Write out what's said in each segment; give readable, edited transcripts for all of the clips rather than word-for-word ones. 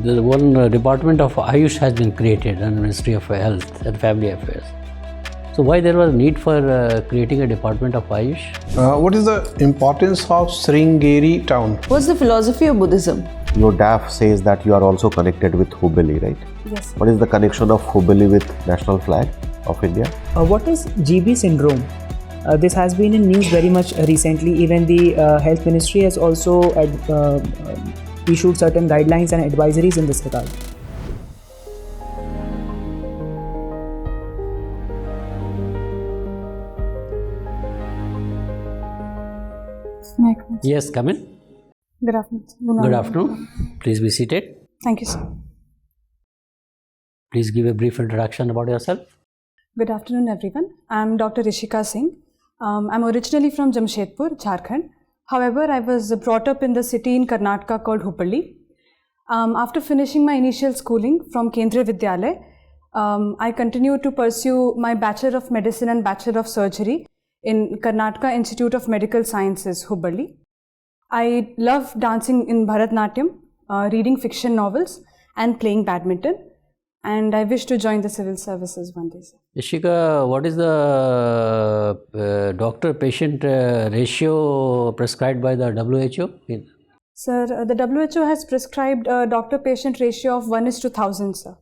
The one department of Ayush has been created under Ministry of Health and Family Affairs. So why there was need for creating a department of Ayush? What is the importance of Sringeri town? What's the philosophy of Buddhism? Your DAF says that you are also connected with Hubballi, right? Yes. What is the connection of Hubballi with national flag of India? What is GB syndrome? This has been in news very much recently. Even the Health Ministry has also issued certain guidelines and advisories in this regard. Yes, come in. Good afternoon. Good afternoon. Please be seated. Thank you, sir. Please give a brief introduction about yourself. Good afternoon, everyone. I'm Dr. Ishika Singh. I'm originally from Jamshedpur, Jharkhand. However, I was brought up in the city in Karnataka called Hubballi. After finishing my initial schooling from Kendriya Vidyalaya, I continued to pursue my Bachelor of Medicine and Bachelor of Surgery in Karnataka Institute of Medical Sciences, Hubballi. I love dancing in Bharatnatyam, reading fiction novels and playing badminton. And I wish to join the civil services one day, sir. Ishika, what is the doctor-patient ratio prescribed by the WHO? Sir, the WHO has prescribed a doctor-patient ratio of 1:1000, sir.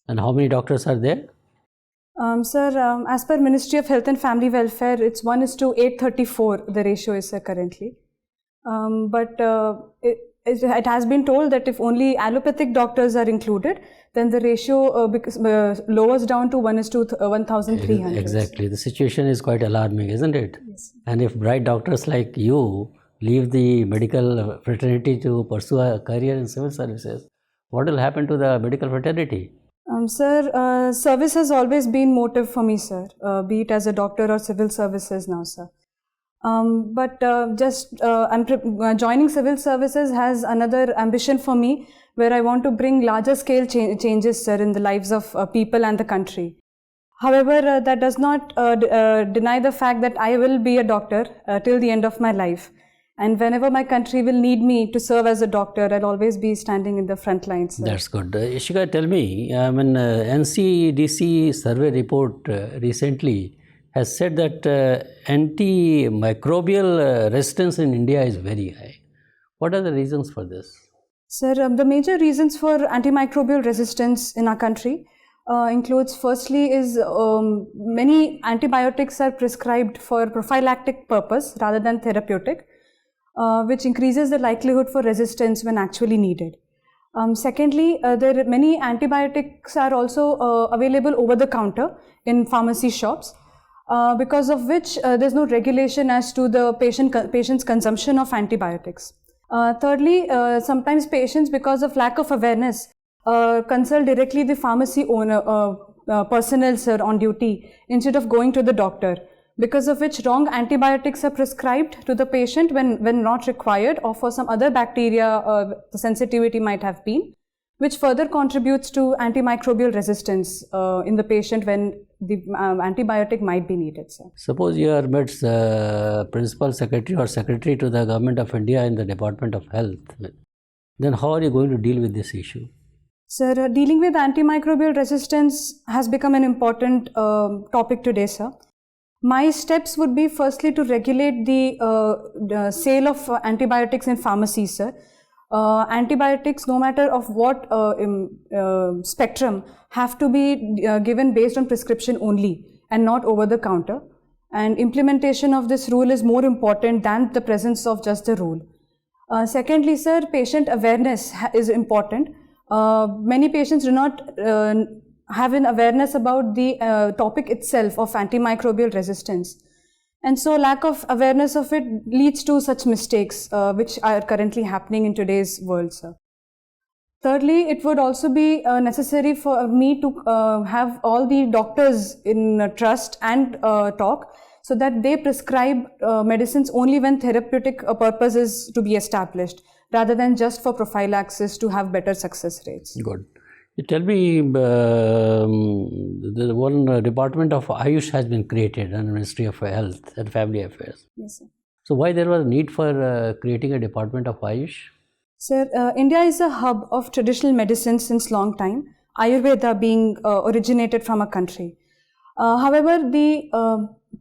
And how many doctors are there? Sir, as per Ministry of Health and Family Welfare, it's 1:834, the ratio is, sir, currently. But it has been told that if only allopathic doctors are included, then the ratio lowers down to 1:1300. Exactly. The situation is quite alarming, isn't it? Yes. And if bright doctors like you leave the medical fraternity to pursue a career in civil services, what will happen to the medical fraternity? Sir, service has always been motive for me, sir, be it as a doctor or civil services now, sir. But joining civil services has another ambition for me, where I want to bring larger scale changes, sir, in the lives of people and the country. However, that does not deny the fact that I will be a doctor till the end of my life. And whenever my country will need me to serve as a doctor, I'll always be standing in the front lines. That's good. Ishika, tell me, NCDC survey report recently has said that antimicrobial resistance in India is very high. What are the reasons for this? Sir, the major reasons for antimicrobial resistance in our country includes, firstly, is many antibiotics are prescribed for prophylactic purpose rather than therapeutic, which increases the likelihood for resistance when actually needed. Secondly, there are many antibiotics are also available over the counter in pharmacy shops, because of which there's no regulation as to the patient's consumption of antibiotics. Thirdly, sometimes patients, because of lack of awareness, consult directly the pharmacy owner, personnel, sir, on duty instead of going to the doctor, because of which wrong antibiotics are prescribed to the patient when not required, or for some other bacteria the sensitivity might have been, which further contributes to antimicrobial resistance in the patient when the antibiotic might be needed, sir. Suppose you are MED's principal secretary or secretary to the Government of India in the Department of Health, then how are you going to deal with this issue? Sir, dealing with antimicrobial resistance has become an important topic today, sir. My steps would be, firstly, to regulate the sale of antibiotics in pharmacies, sir. Antibiotics, no matter of what spectrum, have to be given based on prescription only and not over the counter. And implementation of this rule is more important than the presence of just the rule. Secondly, sir, patient awareness is important. Many patients do not have an awareness about the topic itself of antimicrobial resistance. And so lack of awareness of it leads to such mistakes which are currently happening in today's world, sir. Thirdly, it would also be necessary for me to have all the doctors in trust and talk, so that they prescribe medicines only when therapeutic purpose is to be established, rather than just for prophylaxis to have better success rates. Good. You tell me, the one department of Ayush has been created under Ministry of Health and Family Affairs. Yes, sir. So why there was need for creating a department of Ayush? Sir, India is a hub of traditional medicine since long time, Ayurveda being originated from a country. However, the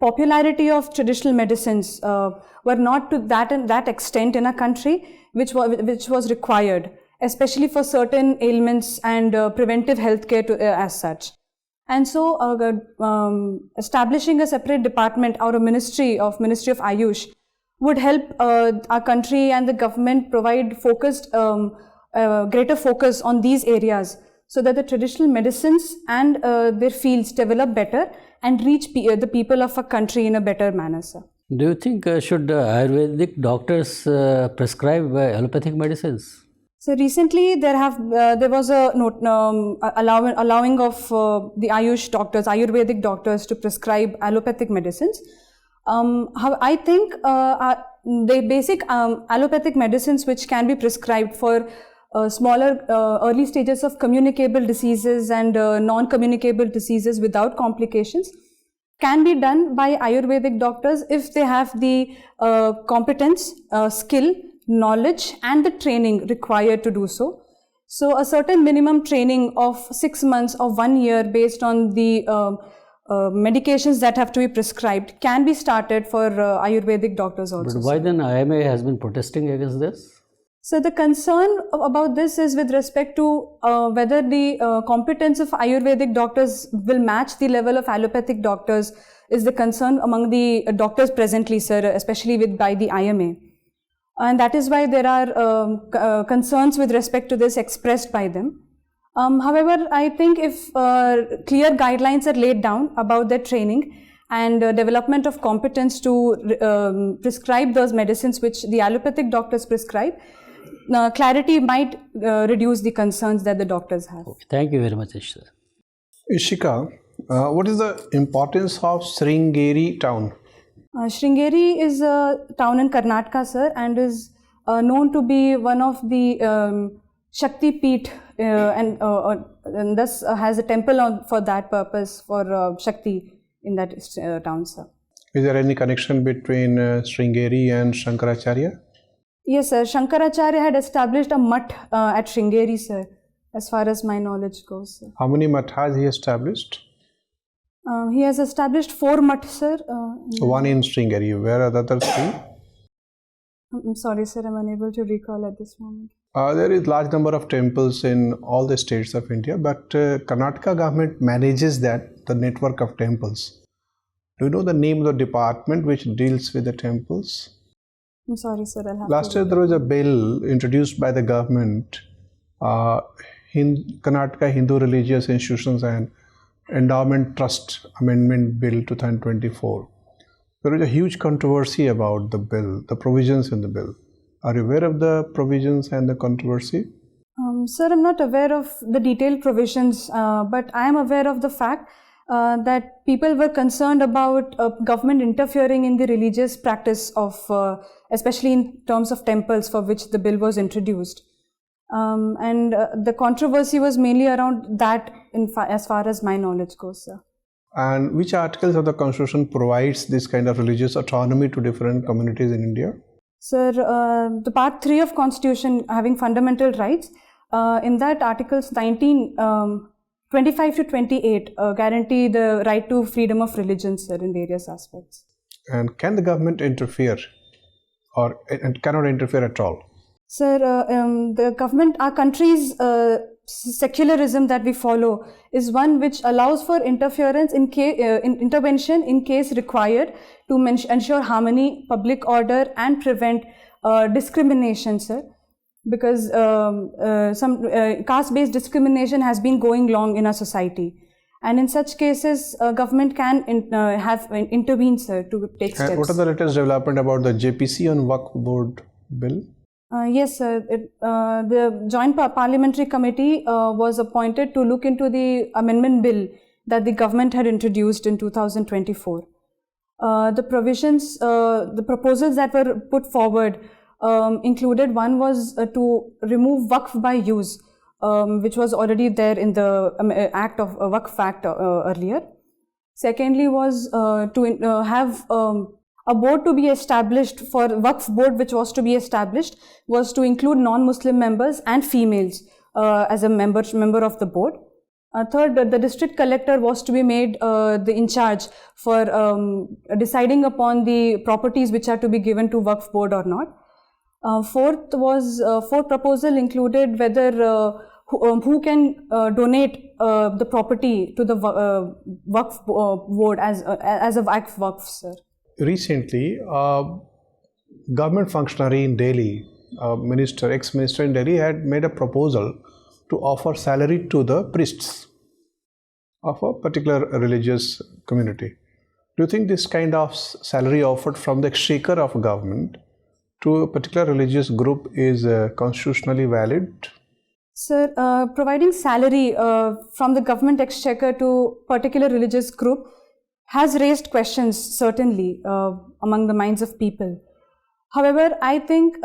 popularity of traditional medicines were not to that extent in a country which was required, especially for certain ailments and preventive healthcare as such. And so establishing a separate department or a Ministry of Ayush would help our country and the government provide greater focus on these areas, so that the traditional medicines and their fields develop better and reach the people of a country in a better manner, sir. Do you think should Ayurvedic doctors prescribe allopathic medicines? So recently there was a note allowing of the Ayush doctors, Ayurvedic doctors, to prescribe allopathic medicines. I think the basic allopathic medicines which can be prescribed for smaller early stages of communicable diseases and non-communicable diseases without complications can be done by Ayurvedic doctors if they have the competence, skill, knowledge and the training required to do so. So a certain minimum training of 6 months or 1 year based on the medications that have to be prescribed can be started for Ayurvedic doctors also. But why then IMA has been protesting against this? So the concern about this is with respect to whether the competence of Ayurvedic doctors will match the level of allopathic doctors is the concern among the doctors presently, sir, especially by the IMA. And that is why there are concerns with respect to this expressed by them. However, I think if clear guidelines are laid down about their training and development of competence to prescribe those medicines which the allopathic doctors prescribe, clarity might reduce the concerns that the doctors have. Okay. Thank you very much, Ishika. Ishika, what is the importance of Sringeri town? Sringeri is a town in Karnataka, sir, and is known to be one of the Shakti Peeth and thus has a temple for that purpose for Shakti in that town, sir. Is there any connection between Sringeri and Shankaracharya? Yes, sir. Shankaracharya had established a mutt at Sringeri, sir, as far as my knowledge goes, sir. How many mutt has he established? He has established 4 mutts, sir. One in Sringeri. Where are the other 3? I'm sorry, sir. I'm unable to recall at this moment. There is large number of temples in all the states of India, but Karnataka government manages the network of temples. Do you know the name of the department which deals with the temples? I'm sorry, sir. I'll have Last year there was a bill introduced by the government, Karnataka Hindu Religious Institutions and Endowment Trust Amendment Bill 2024. There is a huge controversy about the bill, the provisions in the bill. Are you aware of the provisions and the controversy? Sir, I'm not aware of the detailed provisions, but I am aware of the fact that people were concerned about government interfering in the religious practice of, especially in terms of temples for which the bill was introduced. And the controversy was mainly around that as far as my knowledge goes, sir. And which articles of the Constitution provides this kind of religious autonomy to different communities in India? Sir, the part 3 of Constitution having fundamental rights, in that articles 25 to 28 guarantee the right to freedom of religion, sir, in various aspects. And can the government interfere or it cannot interfere at all? Sir, the government, our country's secularism that we follow is one which allows for interference intervention in case required to ensure harmony, public order and prevent discrimination, sir. Because some caste-based discrimination has been going long in our society. And in such cases, government can intervene, sir, to take steps. And what are the latest development about the JPC on Waqf Board bill? Yes, sir. The Joint Parliamentary Committee was appointed to look into the amendment bill that the government had introduced in 2024. The provisions, the proposals that were put forward included, one was to remove Waqf by use, which was already there in the Act of Waqf Act earlier. Secondly was to have a board to be established for Waqf board, which was to be established, was to include non-Muslim members and females as a member of the board. Third, the district collector was to be made in charge for deciding upon the properties which are to be given to Waqf board or not. Fourth proposal included whether who can donate the property to the Waqf board as a Waqf, sir. Recently, government functionary in Delhi, ex-minister in Delhi had made a proposal to offer salary to the priests of a particular religious community. Do you think this kind of salary offered from the exchequer of government to a particular religious group is constitutionally valid? Sir, providing salary from the government exchequer to particular religious group has raised questions, certainly, among the minds of people. However, I think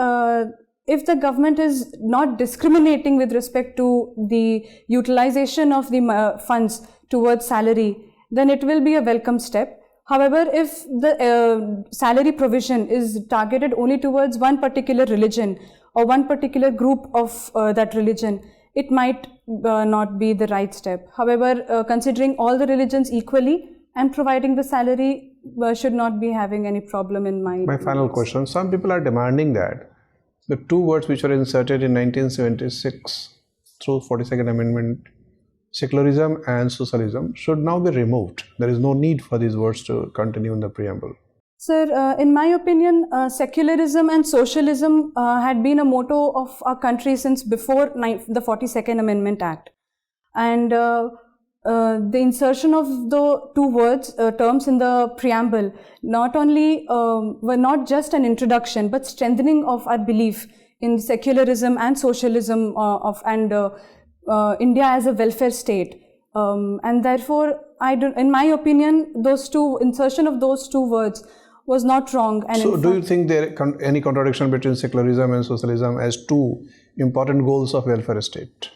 if the government is not discriminating with respect to the utilization of the funds towards salary, then it will be a welcome step. However, if the salary provision is targeted only towards one particular religion or one particular group of that religion, it might not be the right step. However, considering all the religions equally and providing the salary should not be having any problem in mind. My final question, some people are demanding that the two words which were inserted in 1976 through 42nd Amendment, secularism and socialism, should now be removed. There is no need for these words to continue in the preamble. Sir, in my opinion, secularism and socialism had been a motto of our country since before the 42nd Amendment Act. And the insertion of the two words, terms in the preamble, not only were not just an introduction, but strengthening of our belief in secularism and socialism and India as a welfare state. And therefore, in my opinion, insertion of those two words was not wrong. And so, do you think there any contradiction between secularism and socialism as two important goals of welfare state?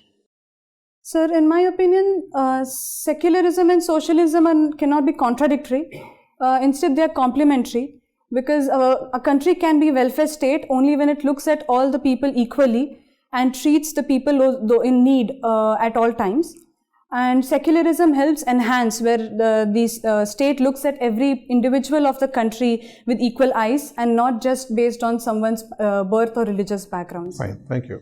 Sir, in my opinion, secularism and socialism cannot be contradictory. Instead, they are complementary, because a country can be welfare state only when it looks at all the people equally and treats the people in need at all times. And secularism helps enhance, where the state looks at every individual of the country with equal eyes and not just based on someone's birth or religious backgrounds. Fine, thank you.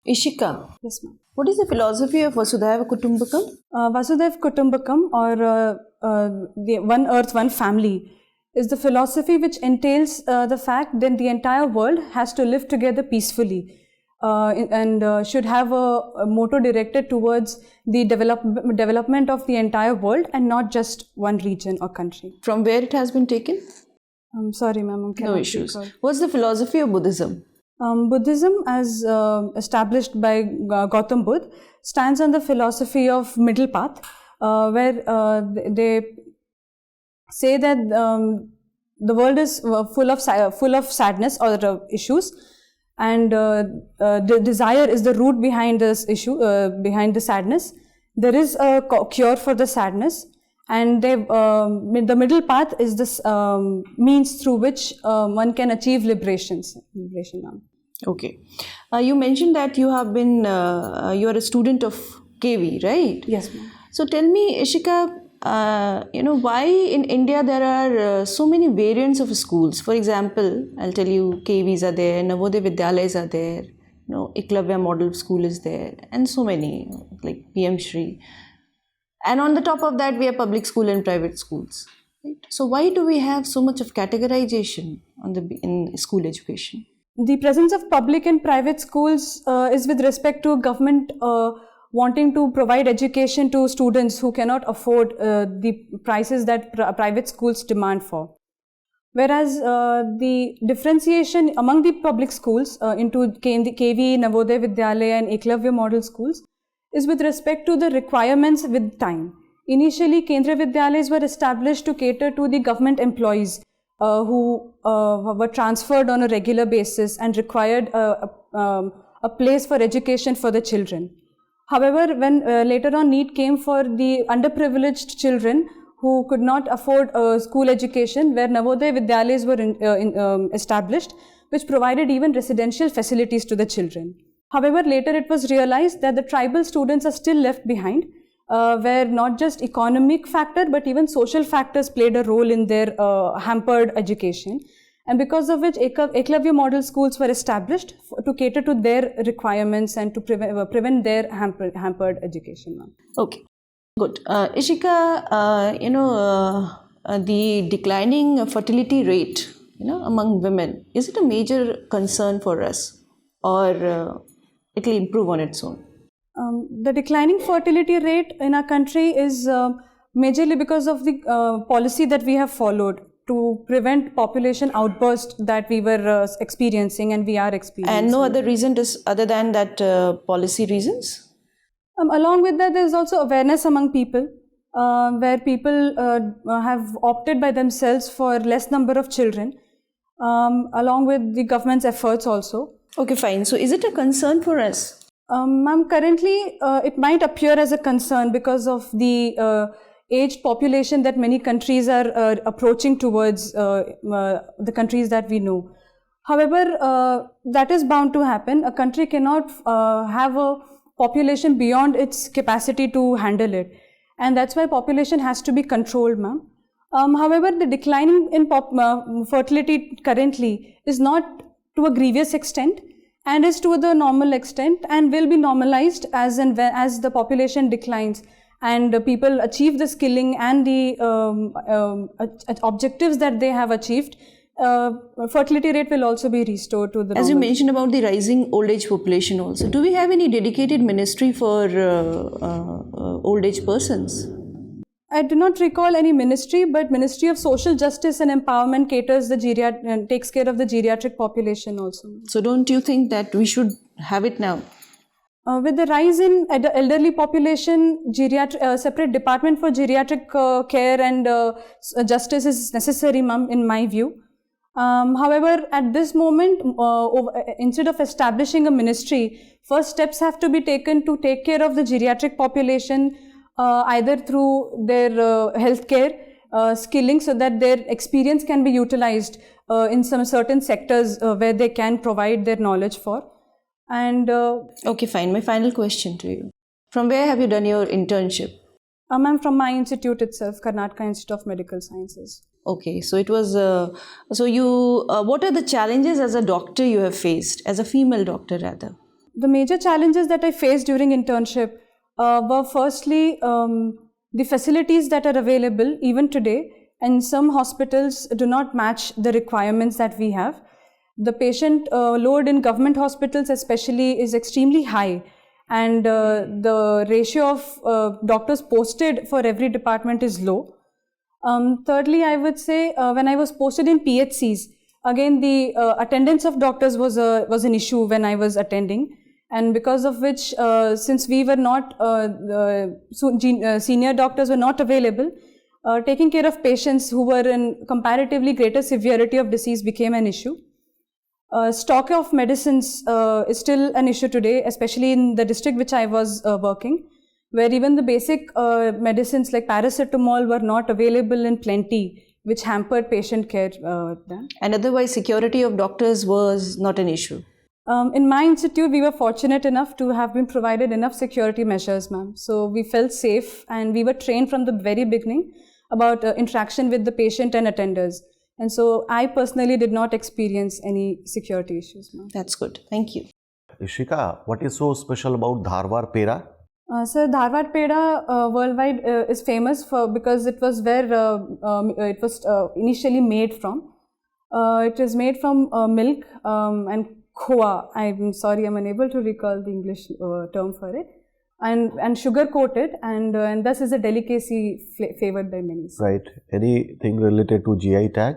Ishika, Yes, ma'am. what is the philosophy of Vasudhaiva Kutumbakam? Vasudhaiva Kutumbakam, or the one earth, one family, is the philosophy which entails the fact that the entire world has to live together peacefully. And should have a motto directed towards the development of the entire world and not just one region or country. From where it has been taken? I'm sorry, ma'am. No issues. What's the philosophy of Buddhism? Buddhism, as established by Gautam Buddha, stands on the philosophy of middle path, where they say that the world is full of sadness or issues. And the desire is the root behind this issue, behind the sadness. There is a cure for the sadness, and the middle path is this means through which one can achieve liberation. Okay. You mentioned that you have been, you are a student of KV, right? Yes, ma'am. So tell me, Ishika, why in India there are so many variants of schools? For example, I'll tell you, KVs are there, Navodaya Vidyalayas are there, Eklavya Model School is there, and so many, like PM Shri. And on the top of that, we have public school and private schools. Right? So why do we have so much of categorization in school education? The presence of public and private schools is with respect to government wanting to provide education to students who cannot afford the prices that private schools demand for. Whereas the differentiation among the public schools into KV, Navodaya Vidyalaya and Eklavya model schools is with respect to the requirements with time. Initially, Kendriya Vidyalayas were established to cater to the government employees who were transferred on a regular basis and required a place for education for the children. However, when later on need came for the underprivileged children who could not afford a school education, where Navodaya Vidyalayas were established, which provided even residential facilities to the children. However, later it was realized that the tribal students are still left behind, where not just economic factor but even social factors played a role in their hampered education, and because of which Eklavya model schools were established to cater to their requirements and to prevent their hampered education. Okay, good. Ishika, the declining fertility rate, among women, is it a major concern for us, or it will improve on its own? The declining fertility rate in our country is majorly because of the policy that we have followed to prevent population outburst that we were experiencing and we are experiencing. And no other reason other than that policy reasons? Along with that, there is also awareness among people, where people have opted by themselves for less number of children, along with the government's efforts also. Okay, fine. So is it a concern for us? Ma'am, currently it might appear as a concern because of the aged population that many countries are approaching towards the countries that we know. However, that is bound to happen. A country cannot have a population beyond its capacity to handle it, and that's why population has to be controlled, ma'am. However, the declining in fertility currently is not to a grievous extent and is to the normal extent, and will be normalized as the population declines and people achieve the skilling and the objectives that they have achieved. Fertility rate will also be restored to the As normal. you mentioned about the rising old age population also, do we have any dedicated ministry for old age persons? I do not recall any ministry, but Ministry of Social Justice and Empowerment caters takes care of the geriatric population also. So don't you think that we should have it now? With the rise in elderly population, separate department for geriatric care and justice is necessary, ma'am, in my view. However, at this moment, instead of establishing a ministry, first steps have to be taken to take care of the geriatric population, either through their healthcare, skilling, so that their experience can be utilized in some certain sectors where they can provide their knowledge for. And okay, fine. My final question to you. From where have you done your internship? I'm from my institute itself, Karnataka Institute of Medical Sciences. Okay, so it was, what are the challenges as a doctor you have faced, as a female doctor rather? The major challenges that I faced during internship were firstly the facilities that are available even today, and some hospitals do not match the requirements that we have. The patient load in government hospitals especially is extremely high, and the ratio of doctors posted for every department is low. Thirdly, I would say when I was posted in PHCs, again the attendance of doctors was an issue when I was attending, and because of which since we were not senior doctors were not available, taking care of patients who were in comparatively greater severity of disease became an issue. Stock of medicines is still an issue today, especially in the district which I was working, where even the basic medicines like paracetamol were not available in plenty, which hampered patient care. And otherwise, security of doctors was not an issue? In my institute, we were fortunate enough to have been provided enough security measures, ma'am. So we felt safe, and we were trained from the very beginning about interaction with the patient and attenders. And so I personally did not experience any security issues, ma'am. That's good. Thank you. Ishika, what is so special about Dharwad Peda? Sir, Dharwad Peda worldwide is famous because it was where it was initially made from. It is made from milk and khoa. I'm sorry, I'm unable to recall the English term for it. And sugar coated, and thus is a delicacy favored by many. Right. Anything related to GI tag?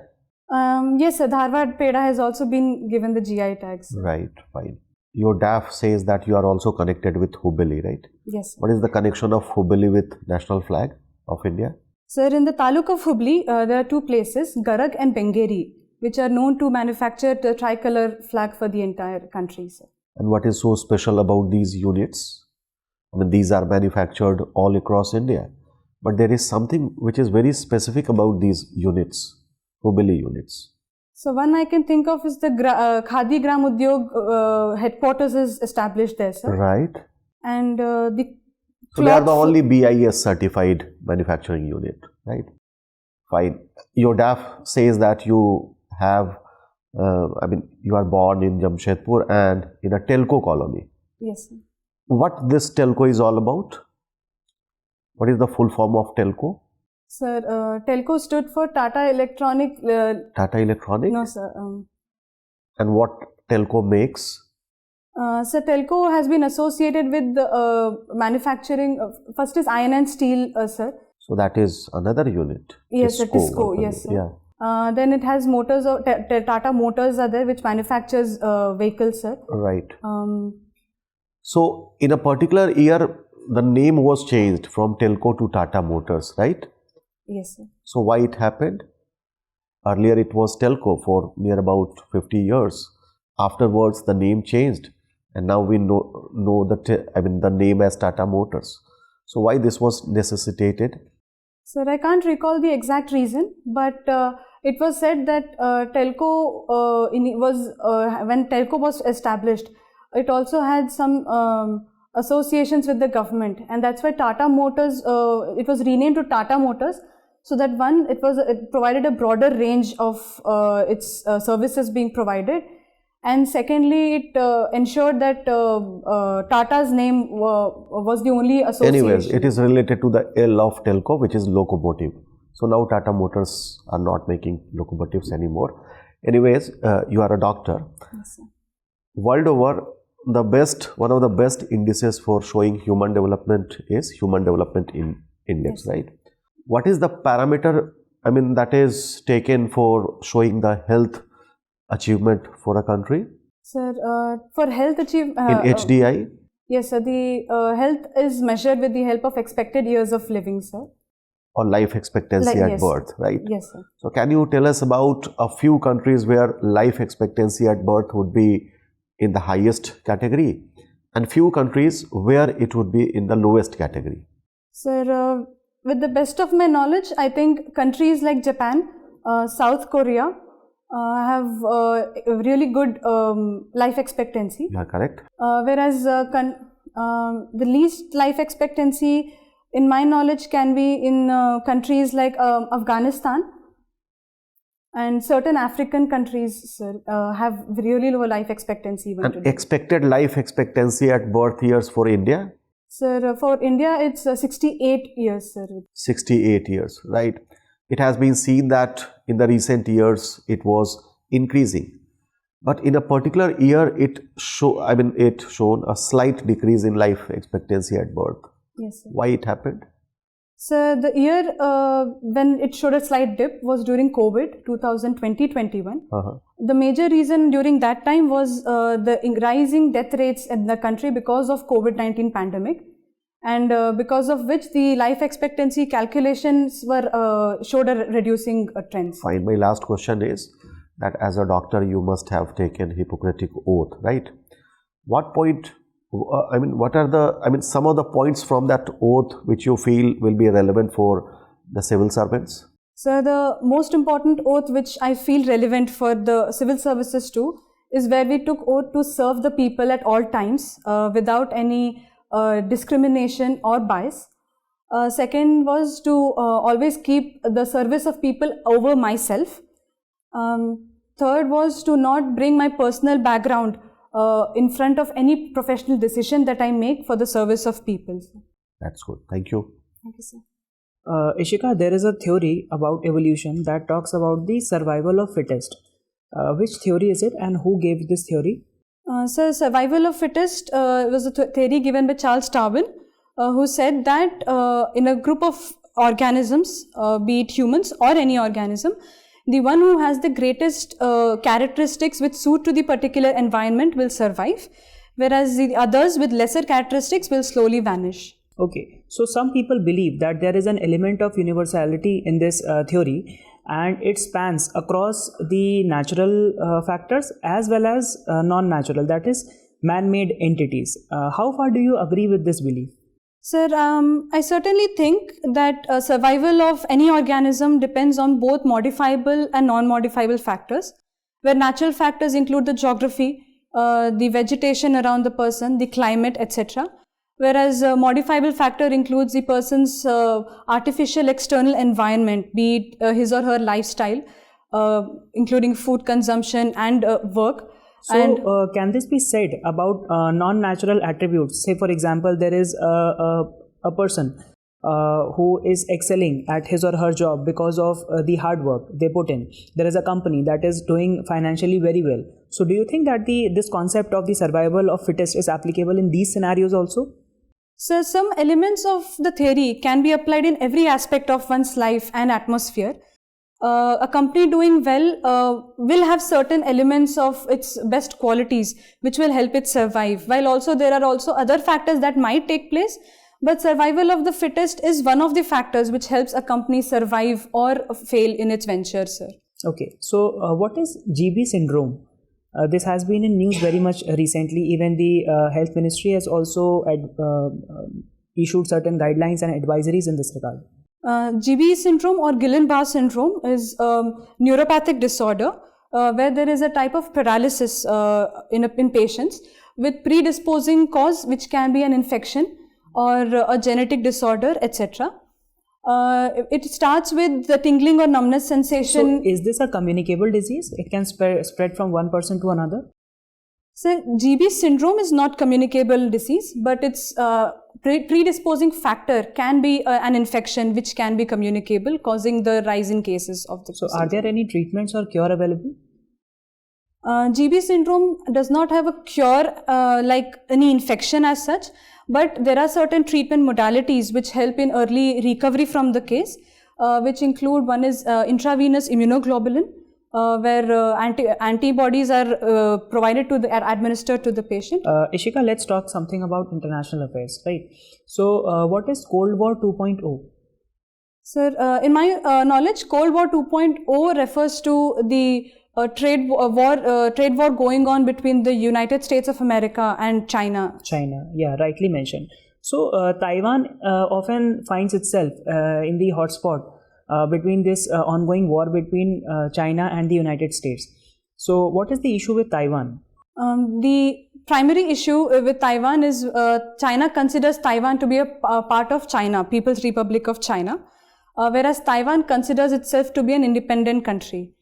Yes, sir. Dharwad Peda has also been given the GI tags. Right, fine. Your DAF says that you are also connected with Hubballi, right? Yes, sir. What is the connection of Hubballi with national flag of India? Sir, in the taluk of Hubli, there are two places, Garag and Bengeri, which are known to manufacture the tricolor flag for the entire country, sir. And what is so special about these units? I mean, these are manufactured all across India. but there is something which is very specific about these units, Hubli units. So one I can think of is the Khadi Gram Udyog headquarters is established there, sir. Right. And the So they are the only BIS certified manufacturing unit, right? Fine. Your DAF says that you have, you are born in Jamshedpur and in a telco colony. Yes, sir. What this telco is all about? What is the full form of telco? Sir, telco stood for Tata Electronic. Tata Electronic? No, sir. And what telco makes? Sir, telco has been associated with the manufacturing. First is iron and steel, sir. So that is another unit. Yes, sir, Tisco. company. Yes, sir. Yeah. Then it has motors. Tata Motors are there, which manufactures vehicles, sir. Right. So in a particular year, the name was changed from Telco to Tata Motors, right? Yes, sir. So why it happened? Earlier it was Telco for near about 50 years. Afterwards the name changed and now we know the name as Tata Motors. So why this was necessitated? Sir, I can't recall the exact reason, but it was said that telco when telco was established, it also had some associations with the government, and that's why Tata Motors, it was renamed to Tata Motors, so that it provided a broader range of its services being provided, and secondly it ensured that Tata's name was the only association. Anyways, it is related to the L of telco, which is locomotive. So now Tata Motors are not making locomotives anymore. Anyways, you are a doctor. Yes, sir. World over, one of the best indices for showing human development is Human Development Index, yes, right? What is the parameter, that is taken for showing the health achievement for a country? Sir, for health achievement... in HDI? Yes, sir. The health is measured with the help of expected years of living, sir. Or life expectancy at birth, right? Yes, sir. So can you tell us about a few countries where life expectancy at birth would be in the highest category and few countries where it would be in the lowest category? Sir, with the best of my knowledge, I think countries like Japan, South Korea have a really good life expectancy. You are correct. Whereas the least life expectancy, in my knowledge, can be in countries like Afghanistan, and certain African countries, sir, have really low life expectancy. And expected life expectancy at birth years for India? Sir, for India, it's 68 years, sir. 68 years, right. It has been seen that in the recent years, it was increasing. But in a particular year, it shown a slight decrease in life expectancy at birth. Yes, sir. Why it happened? So the year when it showed a slight dip was during COVID, 2020-21. The major reason during that time was the rising death rates in the country because of COVID-19 pandemic, and because of which the life expectancy calculations were showed a reducing trend. Fine. My last question is that as a doctor, you must have taken Hippocratic oath, right? What point? What are some of the points from that oath which you feel will be relevant for the civil servants? So the most important oath which I feel relevant for the civil services too is where we took oath to serve the people at all times without any discrimination or bias. Second was to always keep the service of people over myself. Third was to not bring my personal background in front of any professional decision that I make for the service of people. That's good. Thank you. Thank you, sir. Ishika, there is a theory about evolution that talks about the survival of fittest. Which theory is it and who gave this theory? So, survival of fittest was a theory given by Charles Darwin, who said that in a group of organisms, be it humans or any organism, the one who has the greatest characteristics which suit to the particular environment will survive, whereas the others with lesser characteristics will slowly vanish. Okay, so some people believe that there is an element of universality in this theory, and it spans across the natural factors as well as non-natural, that is man-made entities. How far do you agree with this belief? Sir, I certainly think that survival of any organism depends on both modifiable and non-modifiable factors, where natural factors include the geography, the vegetation around the person, the climate, etc. Whereas modifiable factor includes the person's artificial external environment, be it his or her lifestyle, including food consumption and work. So, can this be said about non-natural attributes? Say, for example, there is a person who is excelling at his or her job because of the hard work they put in. There is a company that is doing financially very well. So, do you think that this concept of the survival of fittest is applicable in these scenarios also? So, some elements of the theory can be applied in every aspect of one's life and atmosphere. A company doing well will have certain elements of its best qualities which will help it survive, while also there are also other factors that might take place, but survival of the fittest is one of the factors which helps a company survive or fail in its venture, sir. Okay, so what is GB syndrome? This has been in news very much recently. Even the Health Ministry has also issued certain guidelines and advisories in this regard. GB syndrome or Guillain-Barré syndrome is a neuropathic disorder where there is a type of paralysis in patients with predisposing cause, which can be an infection or a genetic disorder, etc. It starts with the tingling or numbness sensation. So, is this a communicable disease? It can spread from one person to another? So, GB syndrome is not communicable disease, but its predisposing factor can be an infection which can be communicable, causing the rise in cases of the. So, are there any treatments or cure available? GB syndrome does not have a cure like any infection as such, but there are certain treatment modalities which help in early recovery from the case, which include one is intravenous immunoglobulin, where antibodies are provided to are administered to the patient. Ishika, let's talk something about international affairs, right? So, what is Cold War 2.0? Sir, in my knowledge, Cold War 2.0 refers to the trade war going on between the United States of America and China. China, yeah, rightly mentioned. So, Taiwan often finds itself in the hotspot between this ongoing war between China and the United States. So, what is the issue with Taiwan? The primary issue with Taiwan is China considers Taiwan to be a part of China, People's Republic of China, whereas Taiwan considers itself to be an independent country.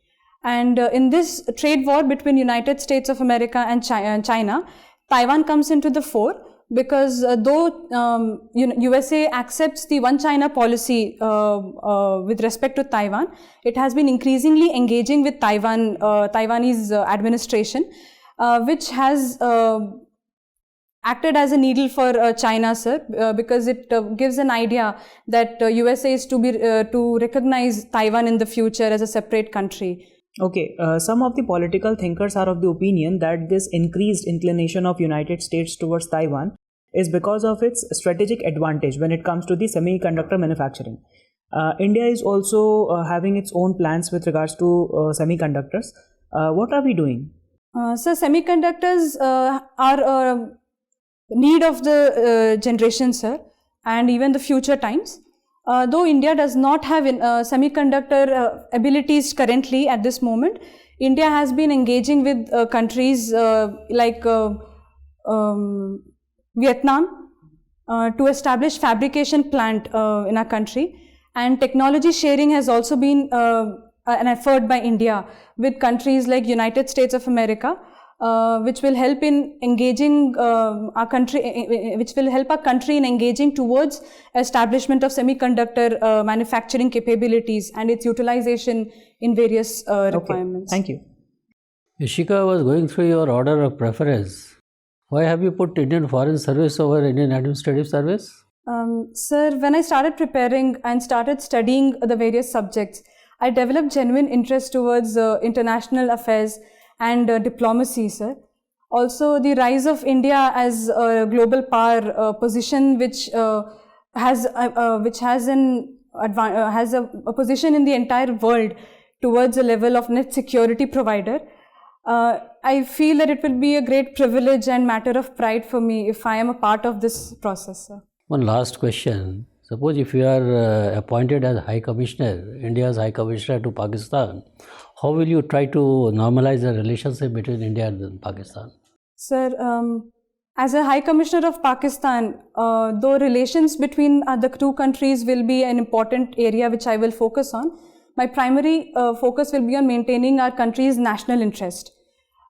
And in this trade war between United States of America and China, Taiwan comes into the fore, because though USA accepts the one China policy with respect to Taiwan, it has been increasingly engaging with Taiwanese administration, which has acted as a needle for China, sir, because it gives an idea that USA is to recognize Taiwan in the future as a separate country. Okay, some of the political thinkers are of the opinion that this increased inclination of United States towards Taiwan is because of its strategic advantage when it comes to the semiconductor manufacturing. India is also having its own plans with regards to semiconductors. What are we doing? So, semiconductors are need of the generation, sir, and even the future times. Though India does not have semiconductor abilities currently at this moment, India has been engaging with countries like Vietnam to establish fabrication plant in our country, and technology sharing has also been an effort by India with countries like United States of America, which will help in engaging our country in engaging towards establishment of semiconductor manufacturing capabilities and its utilization in various requirements. Thank you. Ishika, was going through your order of preference. Why have you put Indian Foreign Service over Indian Administrative Service? Sir, when I started preparing and started studying the various subjects, I developed genuine interest towards international affairs and diplomacy, sir. Also, the rise of India as a global power position, which has a position in the entire world towards a level of net security provider. I feel that it will be a great privilege and matter of pride for me if I am a part of this process, sir. One last question. Suppose if you are appointed as High Commissioner, India's High Commissioner to Pakistan, how will you try to normalize the relationship between India and Pakistan? Sir, as a High Commissioner of Pakistan, though relations between the two countries will be an important area which I will focus on, my primary focus will be on maintaining our country's national interest.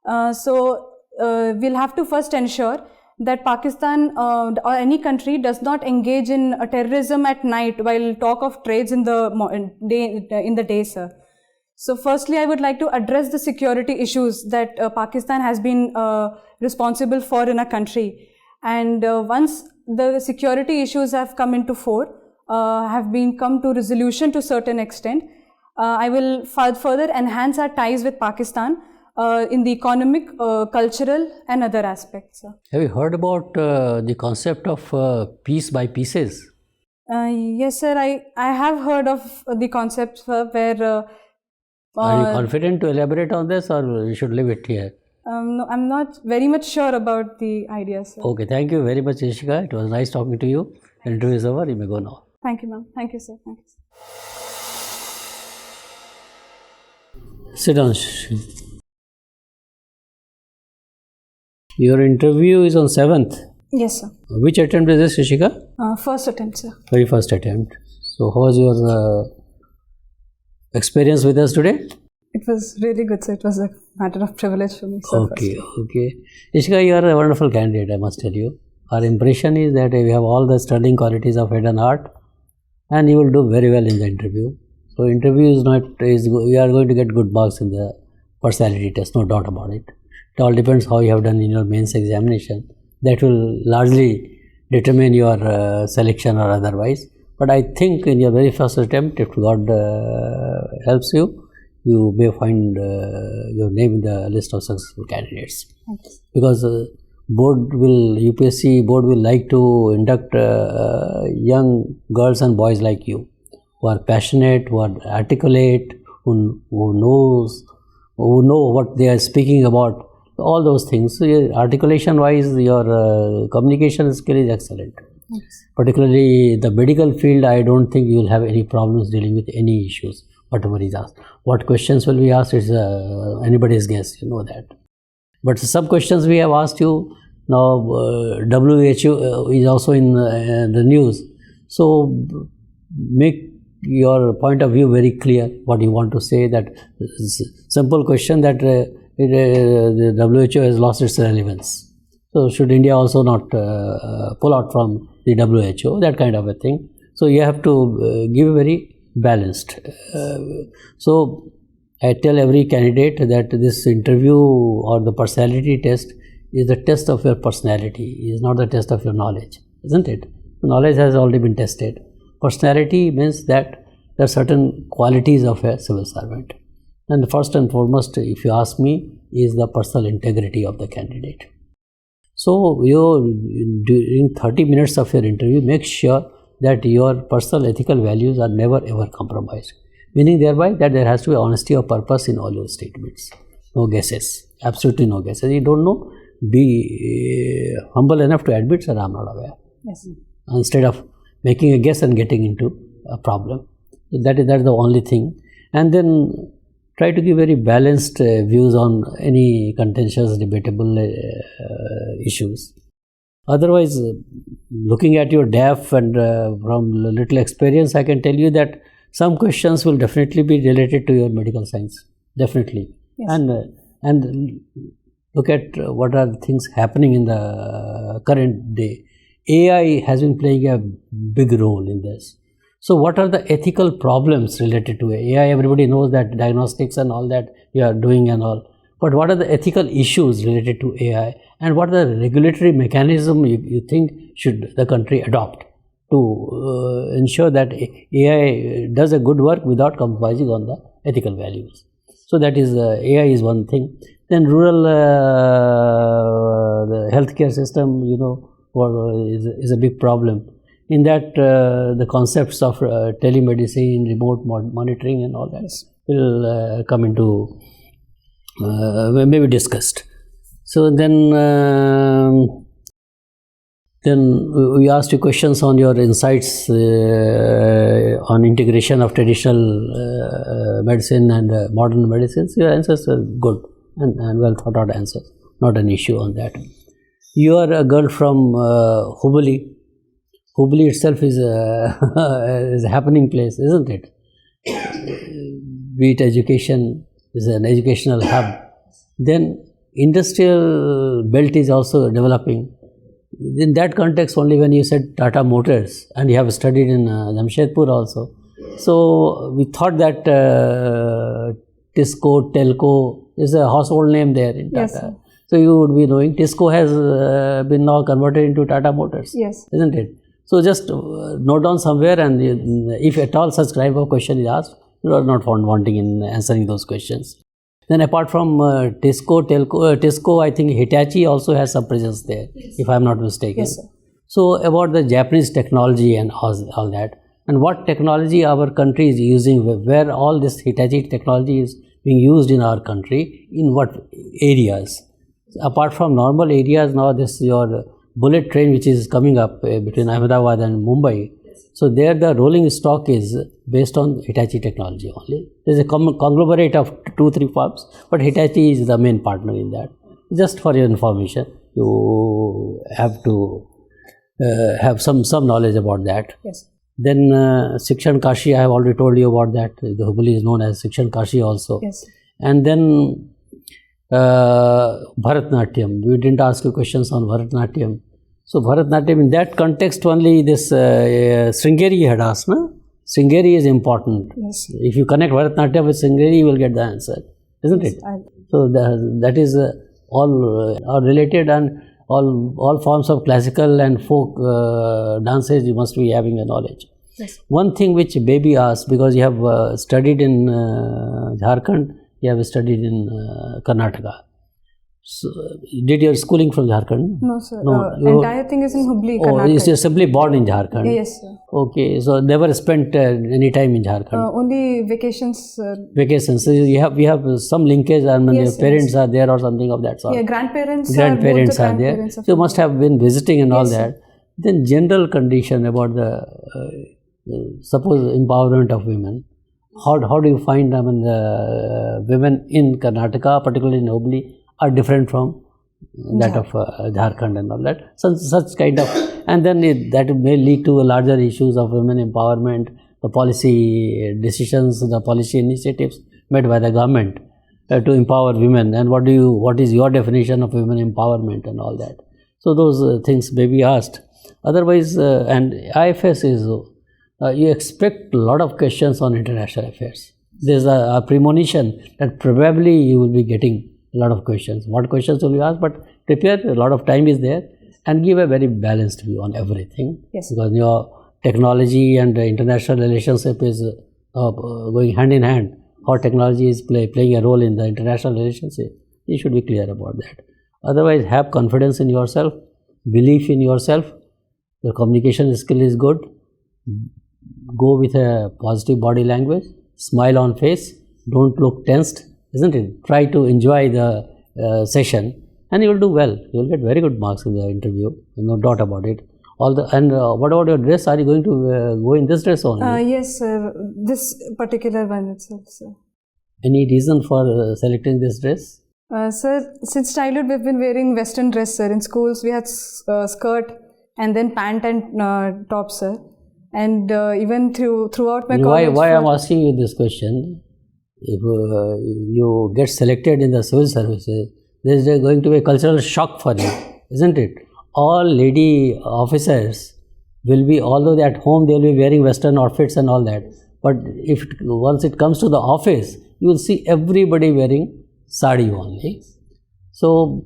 We'll have to first ensure that Pakistan or any country does not engage in terrorism at night while talk of trades in the day, sir. So firstly, I would like to address the security issues that Pakistan has been responsible for in our country. And once the security issues have come into fore, have been come to resolution to a certain extent, I will further enhance our ties with Pakistan in the economic, cultural and other aspects. Have you heard about the concept of piece by pieces? Yes, sir. I have heard of the concept where... Are you confident to elaborate on this, or we should leave it here? No, I'm not very much sure about the idea, sir. Okay, thank you very much, Ishika. It was nice talking to you. The interview is over. You may go now. Thank you, ma'am. Thank you, sir. Thank you, sir. Sit down. Your interview is on 7th. Yes, sir. Which attempt is this, Ishika? First attempt, sir. Very first attempt. So, how was your experience with us today? It was really good, sir. It was a matter of privilege for me, sir. Okay. Ishika, you are a wonderful candidate, I must tell you. Our impression is that you have all the sterling qualities of head and heart, and you will do very well in the interview. So, interview you are going to get good marks in the personality test, no doubt about it. It all depends how you have done in your mains examination. That will largely determine your selection or otherwise. But I think in your very first attempt, if God helps you, you may find your name in the list of successful candidates. Thanks. Because UPSC board will like to induct young girls and boys like you, who are passionate, who are articulate, who know what they are speaking about. All those things. So articulation-wise, your communication skill is excellent. Yes. Particularly the medical field, I don't think you will have any problems dealing with any issues, whatever is asked. What questions will be asked is anybody's guess, you know that. But some questions we have asked you, now WHO is also in the news. So make your point of view very clear, what you want to say. That simple question that the WHO has lost its relevance. So should India also not pull out from the WHO, that kind of a thing. So you have to give very balanced. So I tell every candidate that this interview or the personality test is the test of your personality, is not the test of your knowledge, isn't it? Knowledge has already been tested. Personality means that there are certain qualities of a civil servant. And first and foremost, if you ask me, is the personal integrity of the candidate. So during 30 minutes of your interview, make sure that your personal ethical values are never ever compromised. Meaning thereby that there has to be honesty of purpose in all your statements. No guesses. Absolutely no guesses. You don't know, be humble enough to admit, sir, I'm not aware. Yes. Instead of making a guess and getting into a problem. So that's the only thing. And then try to give very balanced views on any contentious, debatable issues. Otherwise, looking at your DAF and from little experience, I can tell you that some questions will definitely be related to your medical science. Definitely. Yes. And look at what are the things happening in the current day. AI has been playing a big role in this. So what are the ethical problems related to AI? Everybody knows that diagnostics and all that you are doing and all. But what are the ethical issues related to AI? And what are the regulatory mechanism you think should the country adopt to ensure that AI does a good work without compromising on the ethical values? So that is, AI is one thing. Then rural the healthcare system, is a big problem. In that, the concepts of telemedicine, remote monitoring and all that will come into, may be discussed. So then, Then we asked you questions on your insights on integration of traditional medicine and modern medicines. Your answers are good and well thought out answers. Not an issue on that. You are a girl from Hubli. Hubli itself is is a happening place, isn't it? Be it education, is an educational hub. Then industrial belt is also developing. In that context only, when you said Tata Motors and you have studied in Jamshedpur also, so we thought that Tisco, Telco is a household name there in Tata. Yes, sir. So you would be knowing Tisco has been now converted into Tata Motors, Yes. isn't it? So just note down somewhere, and if at all such type of question is asked, you are not found wanting in answering those questions. Then apart from Tisco, Telco, Tisco, I think Hitachi also has some presence there, if I am not mistaken. Yes, sir. So about the Japanese technology and all that, and what technology our country is using, where all this Hitachi technology is being used in our country, in what areas. Apart from normal areas, now this your bullet train which is coming up between Ahmedabad and Mumbai. So there the rolling stock is based on Hitachi technology only. There is a conglomerate of 2-3 firms, but Hitachi is the main partner in that. Just for your information, you have to have some knowledge about that. Yes. Then Shikshan Kashi, I have already told you about that. The Hubli is known as Shikshan Kashi also. Yes. And then Bharatnatyam. We didn't ask you questions on Bharatnatyam. So Bharatnatyam, in that context only this Sringeri had asked, no? Sringeri is important. Yes. If you connect Bharatnatyam with Sringeri, you will get the answer, isn't it? So that is all related, and all forms of classical and folk dances you must be having a knowledge. Yes. One thing which baby asked, because you have studied in Jharkhand, you have studied in Karnataka. So, did your schooling from Jharkhand? No, sir. No, Entire thing is in Hubli, Oh, Karnataka. you're simply born in Jharkhand? Yes, sir. Okay, so never spent any time in Jharkhand? Only vacations. Vacations. So we have some linkage, I mean, Yes, your parents are there or something of that sort? Yeah, grandparents Grandparents are are both the there. grandparents of You must have been visiting and all Yes, sir. that. Then general condition about the suppose empowerment of women. How do you find, I mean, the women in Karnataka, particularly in Hubli, are different from that of Jharkhand and all that. Such kind of, and then that may lead to larger issues of women empowerment, the policy decisions, the policy initiatives made by the government to empower women, and what is your definition of women empowerment and all that. So those things may be asked. Otherwise, and IFS is, you expect a lot of questions on international affairs. There's a premonition that probably you will be getting a lot of questions. What questions will you ask? But prepare, a lot of time is there, and give a very balanced view on everything. Yes. Because your technology and international relationship is going hand in hand. How technology is playing a role in the international relationship. You should be clear about that. Otherwise, have confidence in yourself, belief in yourself. Your communication skill is good. Go with a positive body language. Smile on face. Don't look tensed, isn't it? Try to enjoy the session, and you will do well. You will get very good marks in the interview. No doubt about it. What about your dress? Are you going to go in this dress only? Yes, sir. This particular one itself, sir. Any reason for selecting this dress? Sir, since childhood we've been wearing Western dress, sir. In schools we had skirt and then pant and top, sir. And even throughout my college. Why I'm asking you this question? If you get selected in the civil services, there is going to be a cultural shock for you, isn't it? All lady officers will be, although at home they will be wearing Western outfits and all that, but once it comes to the office, you will see everybody wearing sari only. So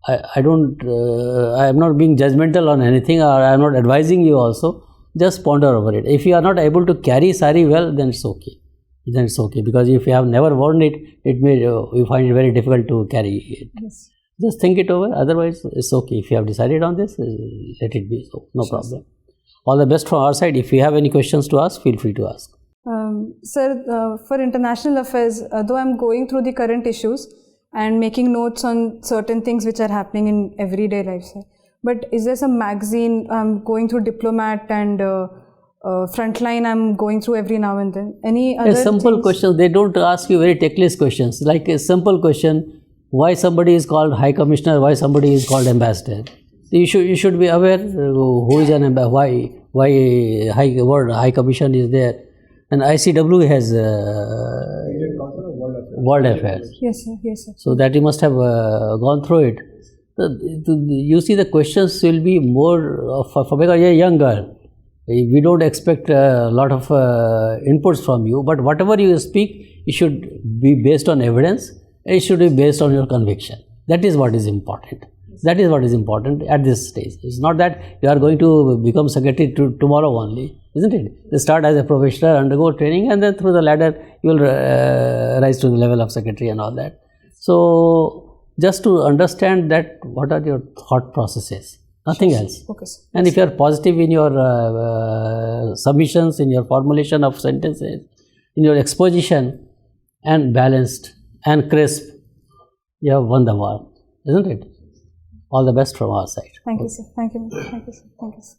I am not being judgmental on anything, or I am not advising you also. Just ponder over it. If you are not able to carry sari well, then it's okay. Then it's okay, because if you have never worn it, it may you find it very difficult to carry it. Yes. Just think it over. Otherwise, it's okay. If you have decided on this, let it be so. No problem. All the best from our side. If you have any questions to ask, feel free to ask. Sir, for international affairs, though I'm going through the current issues and making notes on certain things which are happening in everyday life, sir, but is there some magazine I'm going through Diplomat and Frontline I'm going through every now and then? Any other simple things? questions. They don't ask you very technical questions. Like a simple question, why somebody is called High Commissioner, why somebody is called Ambassador. You should be aware who is an ambassador, why High Commission is there, and ICW has World Affairs. Yes, sir. Yes, sir. So that you must have gone through it. You see, the questions will be more for because you're a young girl. We don't expect a lot of inputs from you, but whatever you speak, it should be based on evidence. It should be based on your conviction. That is what is important. That is what is important at this stage. It's not that you are going to become secretary tomorrow only, isn't it? You start as a professional, undergo training, and then through the ladder you will rise to the level of secretary and all that. So just to understand that, what are your thought processes? Nothing else. Okay, sir. And if you are positive in your submissions, in your formulation of sentences, in your exposition, and balanced and crisp, you have won the war, isn't it? All the best from our side. Thank you, sir. Thank you. Thank you, sir. Thank you, sir.